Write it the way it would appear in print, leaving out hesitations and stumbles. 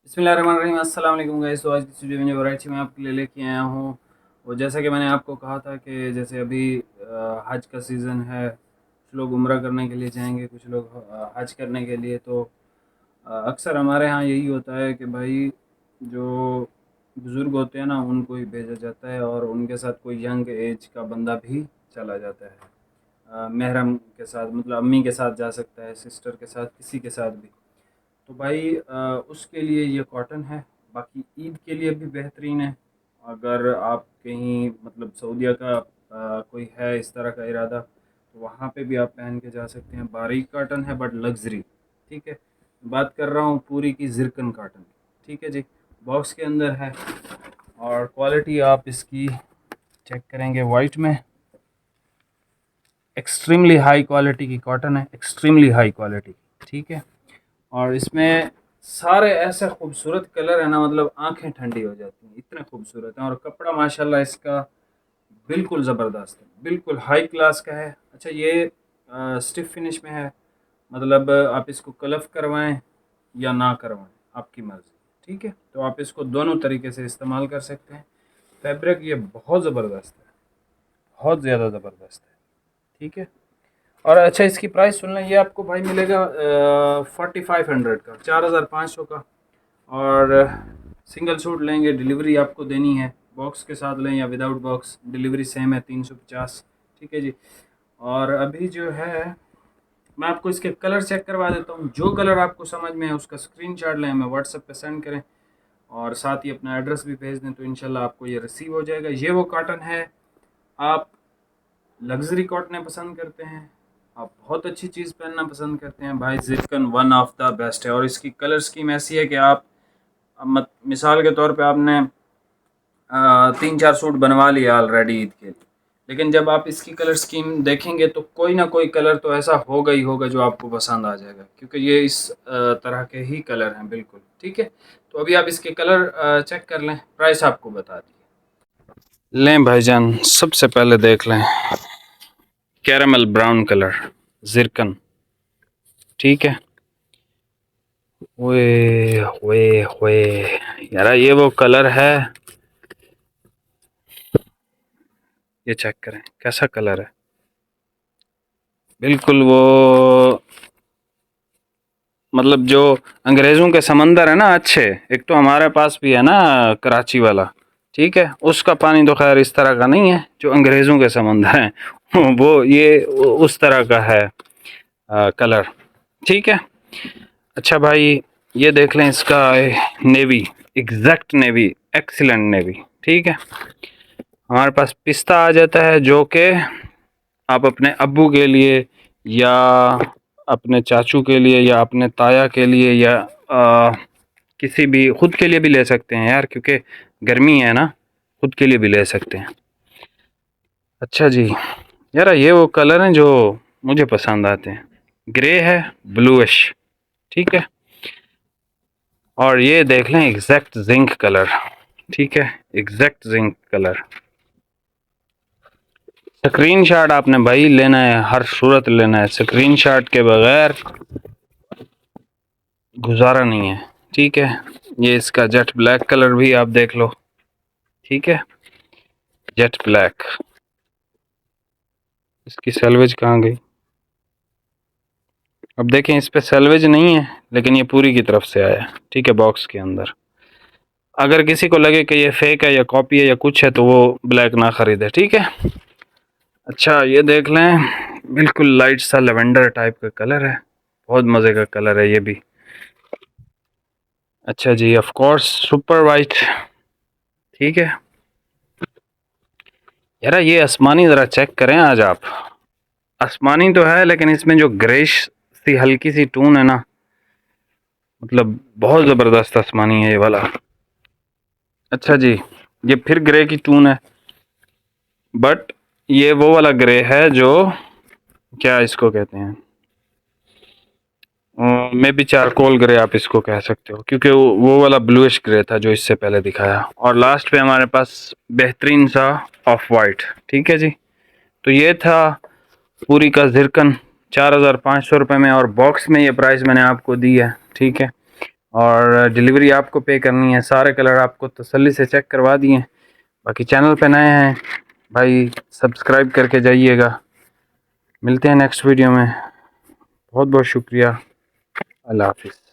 बिस्मिल्लाहिर्रहमानिर्रहीम। अस्सलाम वालेकुम गाइस। तो आज की वीडियो में जो वैरायटी मैं आपके लिए लेके आया हूँ वो जैसा कि मैंने आपको कहा था कि जैसे अभी हज का सीज़न है, कुछ लोग उम्रा करने के लिए जाएंगे, कुछ लोग हज करने के लिए। तो अक्सर हमारे यहाँ यही होता है कि भाई जो बुज़ुर्ग होते हैं ना उनको ही भेजा जाता है और उनके साथ कोई यंग एज का बंदा भी चला जाता है। महरम के साथ, मतलब अम्मी के साथ जा सकता है, सिस्टर के साथ, किसी के साथ भी। तो भाई उसके लिए ये कॉटन है। बाकी ईद के लिए भी बेहतरीन है। अगर आप कहीं मतलब सऊदीया का कोई है इस तरह का इरादा, तो वहाँ पे भी आप पहन के जा सकते हैं। बारीक कॉटन है बट लग्जरी। ठीक है, बात कर रहा हूँ पूरी की ज़िरकन कॉटन। ठीक है जी, बॉक्स के अंदर है और क्वालिटी आप इसकी चेक करेंगे वाइट में। एक्सट्रीमली हाई क्वालिटी की कॉटन है, एक्सट्रीमली हाई क्वालिटी। ठीक है, और इसमें सारे ऐसे खूबसूरत कलर है ना, मतलब आंखें ठंडी हो जाती हैं, इतने खूबसूरत हैं। और कपड़ा माशाल्लाह इसका बिल्कुल ज़बरदस्त है, बिल्कुल हाई क्लास का है। अच्छा, ये स्टिफ फिनिश में है, मतलब आप इसको कलफ करवाएं या ना करवाएं, आपकी मर्ज़ी। ठीक है, तो आप इसको दोनों तरीके से इस्तेमाल कर सकते हैं। फैब्रिक ये बहुत ज़बरदस्त है, बहुत ज़्यादा ज़बरदस्त है। ठीक है, और अच्छा इसकी प्राइस सुन लें, ये आपको भाई मिलेगा 4500 का, 4500 का। और सिंगल सूट लेंगे, डिलीवरी आपको देनी है, बॉक्स के साथ लें या विदाउट बॉक्स, डिलीवरी सेम है, 350। ठीक है जी। और अभी जो है मैं आपको इसके कलर चेक करवा देता हूँ। जो कलर आपको समझ में है उसका स्क्रीनशॉट लें, हमें व्हाट्सएप पे सेंड करें और साथ ही अपना एड्रेस भी भेज दें, तो इंशाल्लाह आपको ये रिसीव हो जाएगा। ये वो कॉटन है, आप लग्जरी कॉटन पसंद करते हैं, आप बहुत अच्छी चीज़ पहनना पसंद करते हैं, भाई ज़िरकन वन ऑफ द बेस्ट है। और इसकी कलर स्कीम ऐसी है कि आप मिसाल के तौर पे आपने 3-4 सूट बनवा लिया ऑलरेडी ईद के लिए, लेकिन जब आप इसकी कलर स्कीम देखेंगे तो कोई ना कोई कलर तो ऐसा होगा ही होगा जो आपको पसंद आ जाएगा, क्योंकि ये इस तरह के ही कलर हैं बिल्कुल। ठीक है, तो अभी आप इसके कलर चेक कर लें, प्राइस आपको बता दिए। लें भाईजान, सबसे पहले देख लें कैरामल ब्राउन कलर ज़िरकन। ठीक है, ओए ओए ओए यार, ये वो कलर है, ये चेक करें कैसा कलर है, बिल्कुल वो मतलब जो अंग्रेज़ों के समंदर है ना अच्छे, एक तो हमारे पास भी है ना कराची वाला। ठीक है, उसका पानी तो खैर इस तरह का नहीं है, जो अंग्रेज़ों के समंदर हैं वो ये उस तरह का है कलर। ठीक है, अच्छा भाई ये देख लें इसका navy, exact navy, excellent navy. ठीक है, हमारे पास पिस्ता आ जाता है जो कि आप अपने अब्बू के लिए या अपने चाचू के लिए या अपने ताया के लिए या किसी भी खुद के लिए भी ले सकते हैं यार, क्योंकि गर्मी है ना, खुद के लिए भी ले सकते हैं। अच्छा जी, यार ये वो कलर हैं जो मुझे पसंद आते हैं, ग्रे है, ब्लूइश। ठीक है, और ये देख लें एग्जैक्ट जिंक कलर। ठीक है, एग्जैक्ट जिंक कलर। स्क्रीनशॉट आपने भाई लेना है, हर सूरत लेना है, स्क्रीनशॉट के बगैर गुजारा नहीं है। ठीक है, ये इसका जेट ब्लैक कलर भी आप देख लो। ठीक है, जेट ब्लैक। इसकी सेल्वेज कहाँ गई? अब देखें इस पे सेल्वेज नहीं है, लेकिन ये पूरी की तरफ से आया। ठीक है, बॉक्स के अंदर। अगर किसी को लगे कि ये फेक है या कॉपी है या कुछ है तो वो ब्लैक ना खरीदे। ठीक है, अच्छा ये देख लें, बिल्कुल लाइट सा लेवेंडर टाइप का कलर है, बहुत मज़े का कलर है ये भी। अच्छा जी, ऑफ कोर्स सुपर वाइट। ठीक है, यार ये आसमानी ज़रा चेक करें आज आप। आसमानी तो है लेकिन इसमें जो ग्रेश सी हल्की सी टून है ना, मतलब बहुत ज़बरदस्त आसमानी है ये वाला। अच्छा जी, ये फिर ग्रे की टून है, बट ये वो वाला ग्रे है जो क्या इसको कहते हैं, मे बी चारकोल ग्रे आप इसको कह सकते हो, क्योंकि वो वाला ब्लूइश ग्रे था जो इससे पहले दिखाया। और लास्ट पे हमारे पास बेहतरीन सा ऑफ वाइट। ठीक है जी, तो ये था पूरी का ज़िरकन 4500 रुपये में, और बॉक्स में ये प्राइस मैंने आपको दी है। ठीक है, और डिलीवरी आपको पे करनी है। सारे कलर आपको तसल्ली से चेक करवा दिए। बाकी चैनल पे नए हैं भाई, सब्सक्राइब करके जाइएगा। मिलते हैं नेक्स्ट वीडियो में। बहुत बहुत शुक्रिया। अल्लाह हाफिज़।